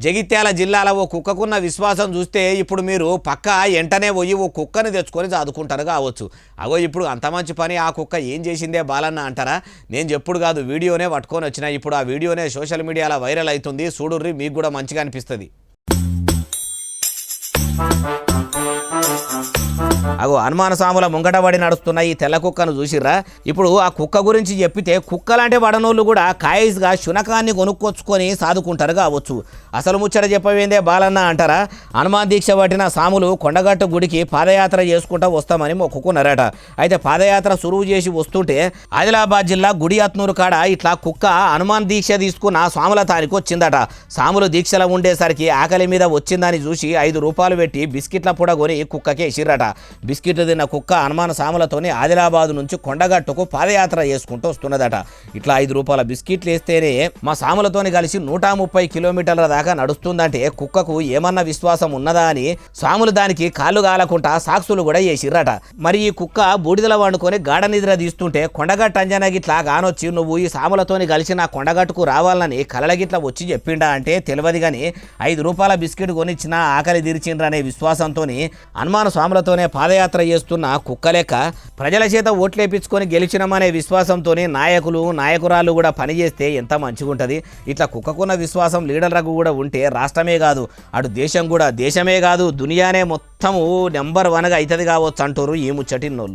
జగిత్యాల జిల్లాలో ఓ కుక్కకున్న విశ్వాసం చూస్తే ఇప్పుడు మీరు పక్క వెంటనే పోయి ఓ కుక్కని తెచ్చుకొని చదువుకుంటారు కావచ్చు. అగో ఇప్పుడు అంత మంచి పని ఆ కుక్క ఏం చేసిందే బాలన్న అంటారా? నేను చెప్పుడు కాదు, వీడియోనే పట్టుకొని వచ్చిన. ఇప్పుడు ఆ వీడియోనే సోషల్ మీడియాలో వైరల్ అవుతుంది. చూడుర్రి, మీకు కూడా మంచిగా అనిపిస్తుంది. అగో హనుమాన సాముల ముంగటబడి నడుస్తున్న ఈ తెల్ల కుక్కను చూసిర్రా? ఇప్పుడు ఆ కుక్క గురించి చెప్పితే కుక్కలాంటి వడనోళ్ళు కూడా కాయస్గా శునకాన్ని కొనుక్కొచ్చుకొని సాదుకుంటారు కావచ్చు. అసలు ముచ్చట చెప్పవేందే బాలన్న అంటారా? హనుమాన్ దీక్ష పట్టిన సాములు కొండగట్టు గుడికి పాదయాత్ర చేసుకుంటూ వస్తామని మొక్కుకున్నారట. అయితే పాదయాత్ర సురువు చేసి వస్తుంటే ఆదిలాబాద్ జిల్లా గుడియత్నూరు కాడ ఇట్లా కుక్క హనుమాన్ దీక్ష తీసుకున్న సాముల తానికి వచ్చిందట. సాములు దీక్షలో ఉండేసరికి ఆకలి మీద వచ్చిందని చూసి 5 రూపాయలు పెట్టి బిస్కెట్ల పొడ కొని కుక్కకి వేసిర్రట. బిస్కెట్లు తిన్న కుక్క హనుమాన్ సాములతోని ఆదిలాబాద్ నుంచి కొండగట్టుకు పాదయాత్ర చేసుకుంటూ వస్తున్నదట. ఇట్లా 5 రూపాయల బిస్కెట్లు వేస్తేనే మా సాములతోని కలిసి 130 కిలోమీటర్ల దాకా నడుస్తుందంటే కుక్కకు ఏమన్నా విశ్వాసం ఉన్నదా అని సాములు దానికి కాళ్ళు గాలకుండా సాక్సులు కూడా వేసిర్రట. మరి ఈ కుక్క బూడిదల వండుకొని గాఢ నిద్ర తీస్తుంటే కొండగట్టు అంజన గిట్లా గానొచ్చి నువ్వు ఈ సాములతోని కలిసి నా కొండగట్టుకు రావాలని కలలగిట్లా వచ్చి చెప్పిండా అంటే తెలియదు కానీ 5 రూపాయల బిస్కెట్ కొనిచ్చిన ఆకలి తీర్చిండ్రనే విశ్వాసంతో హనుమాన్ సాములతోనే పాదయాత్ర చేస్తున్న కుక్క లెక్క ప్రజల చేత ఓట్లేపించుకొని గెలిచినమనే విశ్వాసంతో నాయకులు నాయకురాలు కూడా పనిచేస్తే ఎంత మంచిగా ఉంటుంది. ఇట్లా కుక్కకున్న విశ్వాసం లీడర్లకు కూడా ఉంటే రాష్ట్రమే కాదు అటు దేశమే కాదు దునియానే మొత్తము నెంబర్ 1గా అవుతుంది కావచ్చు అంటారు ఈ ముచ్చటిన్నోళ్ళు.